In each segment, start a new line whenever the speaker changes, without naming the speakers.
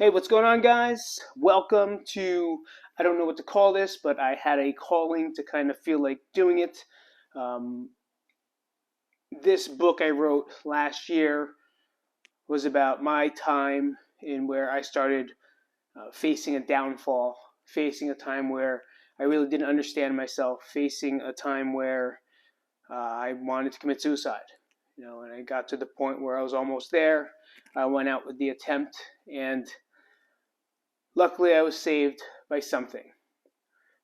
Hey, what's going on, guys? Welcome to, I don't know what to call this, but I had a calling to kind of feel like doing it. Um, this book I wrote last year was about my time in where I started facing a downfall, facing a time where I really didn't understand myself, facing a time where I wanted to commit suicide. And I got to the point where I was almost there. I went out with the attempt, and luckily I was saved by something.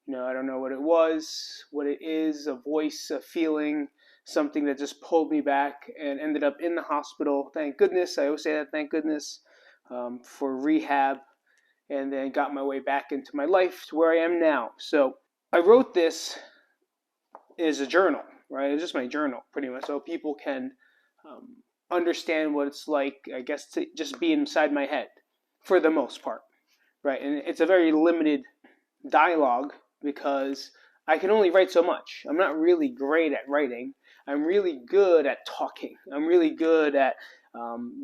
I don't know what it was, what it is, a voice, a feeling, something that just pulled me back and ended up in the hospital. Thank goodness. I always say that, thank goodness, for rehab, and then got my way back into my life to where I am now. So I wrote this as a journal, right? It's just my journal, pretty much, so people can understand what it's like, I guess, to just be inside my head for the most part, right? And it's a very limited dialogue because I can only write so much. I'm not really great at writing. I'm really good at talking. I'm really good at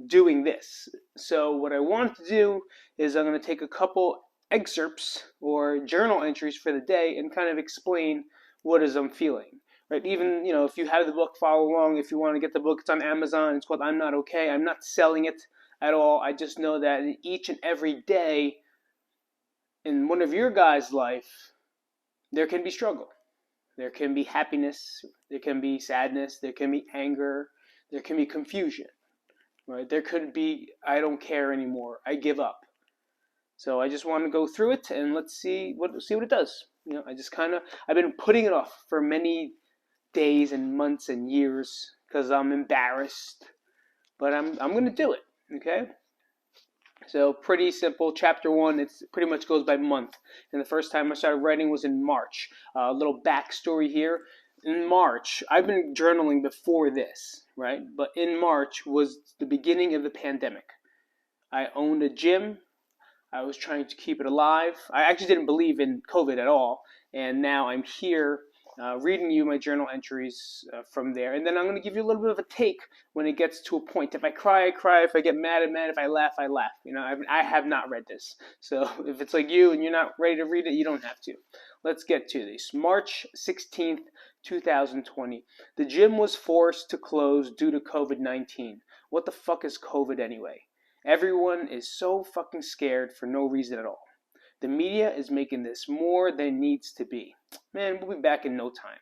doing this. So what I want to do is I'm going to take a couple excerpts or journal entries for the day and kind of explain what is I'm feeling. Right? Even if you have the book, follow along. If you want to get the book, it's on Amazon. It's called I'm Not Okay. I'm not selling it at all. I just know that each and every day in one of your guys' life, there can be struggle. There can be happiness. There can be sadness. There can be anger. There can be confusion. Right? There could be, I don't care anymore. I give up. So I just want to go through it and let's see what it does. I've been putting it off for many days and months and years because I'm embarrassed, but I'm going to do it. Okay. So pretty simple. Chapter 1, it pretty much goes by month. And the first time I started writing was in March. A little backstory here. In March, I've been journaling before this, right? But in March was the beginning of the pandemic. I owned a gym. I was trying to keep it alive. I actually didn't believe in COVID at all. And now I'm here reading you my journal entries from there. And then I'm going to give you a little bit of a take when it gets to a point. If I cry, I cry. If I get mad, I'm mad. If I laugh, I laugh. I have not read this. So if it's like you and you're not ready to read it, you don't have to. Let's get to this. March 16th, 2020. The gym was forced to close due to COVID-19. What the fuck is COVID anyway? Everyone is so fucking scared for no reason at all. The media is making this more than it needs to be. Man, we'll be back in no time.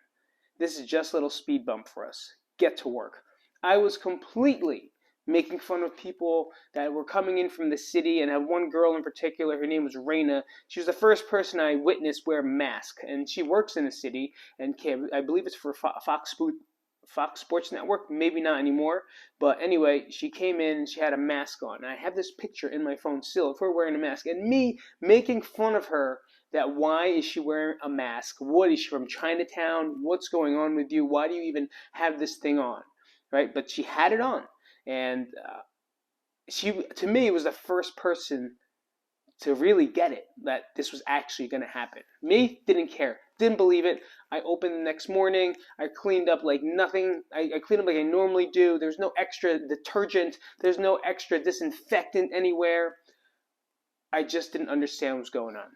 This is just a little speed bump for us. Get to work. I was completely making fun of people that were coming in from the city, and I have one girl in particular, her name was Raina. She was the first person I witnessed wear a mask, and she works in the city, and I believe it's for Fox Sports Network, maybe not anymore, but anyway, she came in and she had a mask on, and I have this picture in my phone still of her wearing a mask, and me making fun of her that why is she wearing a mask? What is she, from Chinatown? What's going on with you? Why do you even have this thing on, right? But she had it on, and she, to me, was the first person to really get it, that this was actually going to happen. Me, didn't care, didn't believe it. I opened the next morning, I cleaned up like nothing. I cleaned up like I normally do. There's no extra detergent, there's no extra disinfectant anywhere. I just didn't understand what was going on.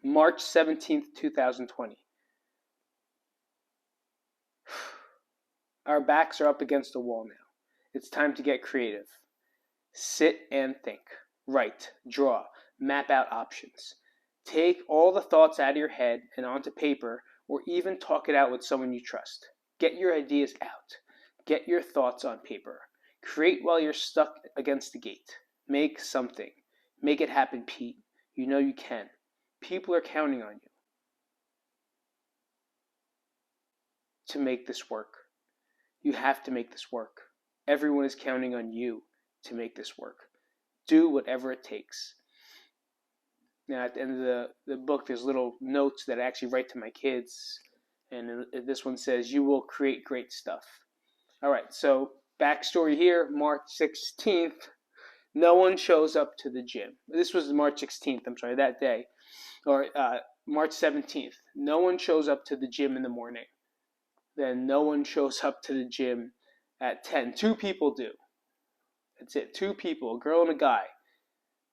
March 17th, 2020. Our backs are up against the wall now. It's time to get creative. Sit and think. Write, draw, map out options. Take all the thoughts out of your head and onto paper, or even talk it out with someone you trust. Get your ideas out. Get your thoughts on paper. Create while you're stuck against the gate. Make something. Make it happen, Pete. You know you can. People are counting on you to make this work. You have to make this work. Everyone is counting on you to make this work. Do whatever it takes. Now, at the end of the book, there's little notes that I actually write to my kids. And this one says, you will create great stuff. All right, so backstory here, March 16th, no one shows up to the gym. This was March 16th, I'm sorry, that day. Or March 17th, no one shows up to the gym in the morning. Then no one shows up to the gym at 10. 2 people do. That's it, 2 people, a girl and a guy.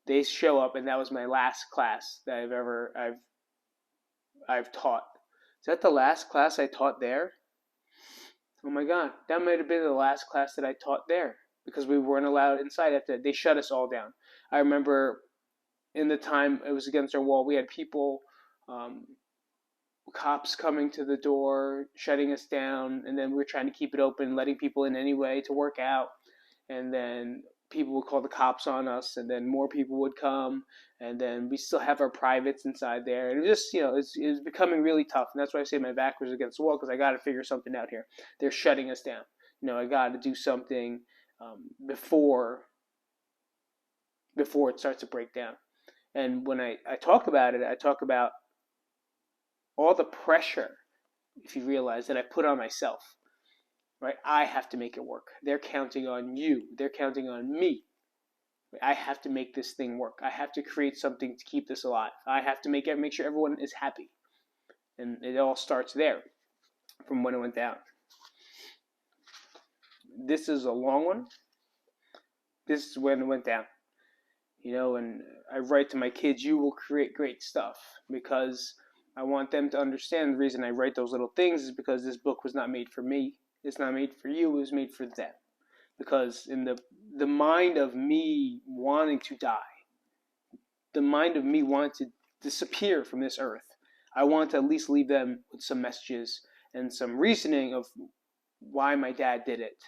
they show up, and that was my last class that I've taught. Is that the last class I taught there? Oh my God, that might have been the last class that I taught there, because we weren't allowed inside after that. They shut us all down. I remember in the time it was against our wall, we had people, cops coming to the door, shutting us down, and then we were trying to keep it open, letting people in anyway to work out, and then people would call the cops on us, and then more people would come, and then we still have our privates inside there, and it was just, it was becoming really tough, and that's why I say my back was against the wall, because I got to figure something out here. They're shutting us down. I got to do something before it starts to break down. And when I talk about it, I talk about all the pressure, if you realize, that I put on myself. Right? I have to make it work. They're counting on you. They're counting on me. I have to make this thing work. I have to create something to keep this alive. I have to make sure everyone is happy. And it all starts there, from when it went down. This is a long one. This is when it went down. And I write to my kids, you will create great stuff, because I want them to understand the reason I write those little things is because this book was not made for me. It's not made for you. It was made for them. Because in the mind of me wanting to die, the mind of me wanting to disappear from this earth, I want to at least leave them with some messages and some reasoning of why my dad did it,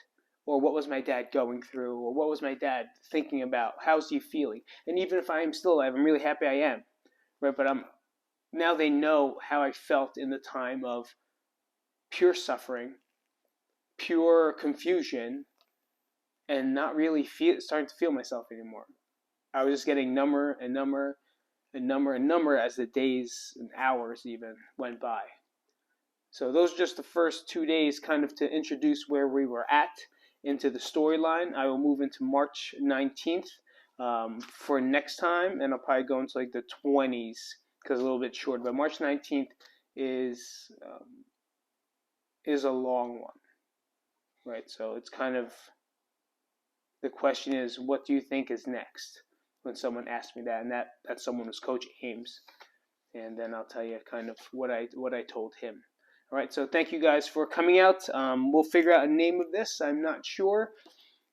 or what was my dad going through, or what was my dad thinking about, how's he feeling. And even if I am still alive, I'm really happy I am, right? But now they know how I felt in the time of pure suffering, pure confusion, and not really starting to feel myself anymore. I was just getting number and number and number and number as the days and hours even went by. So those are just the first 2 days, kind of to introduce where we were at into the storyline. I will move into March 19th for next time, and I'll probably go into like the 20s, because a little bit short. But March 19th is a long one, right? So it's kind of, the question is, what do you think is next? When someone asked me that, and that someone was Coach Ames, and then I'll tell you kind of what I told him. All right, so thank you guys for coming out. We'll figure out a name of this. I'm not sure.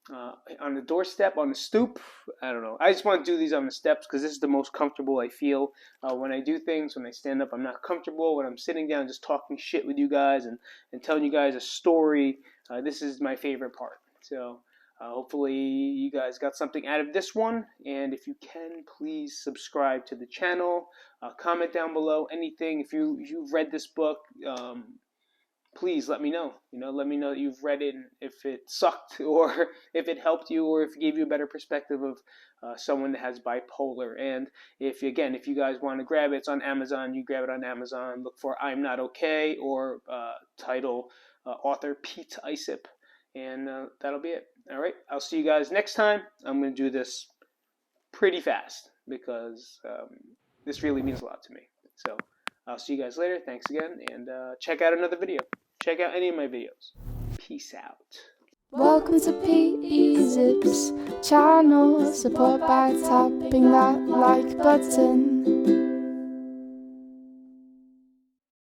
On the doorstep, on the stoop, I don't know. I just want to do these on the steps because this is the most comfortable I feel when I do things. When I stand up, I'm not comfortable. When I'm sitting down just talking shit with you guys and telling you guys a story, this is my favorite part. So hopefully you guys got something out of this one. And if you can, please subscribe to the channel. Comment down below anything. If you've read this book, please let me know. Let me know that you've read it, and if it sucked, or if it helped you, or if it gave you a better perspective of someone that has bipolar. And if you guys want to grab it, it's on Amazon. You grab it on Amazon. Look for I'm Not Okay, or title author Pete Isip, and that'll be it. All right, I'll see you guys next time. I'm going to do this pretty fast because this really means a lot to me. So I'll see you guys later. Thanks again, and check out another video. Check out any of my videos. Peace out.
Welcome to P.E. Zip's channel. Support by tapping that like button.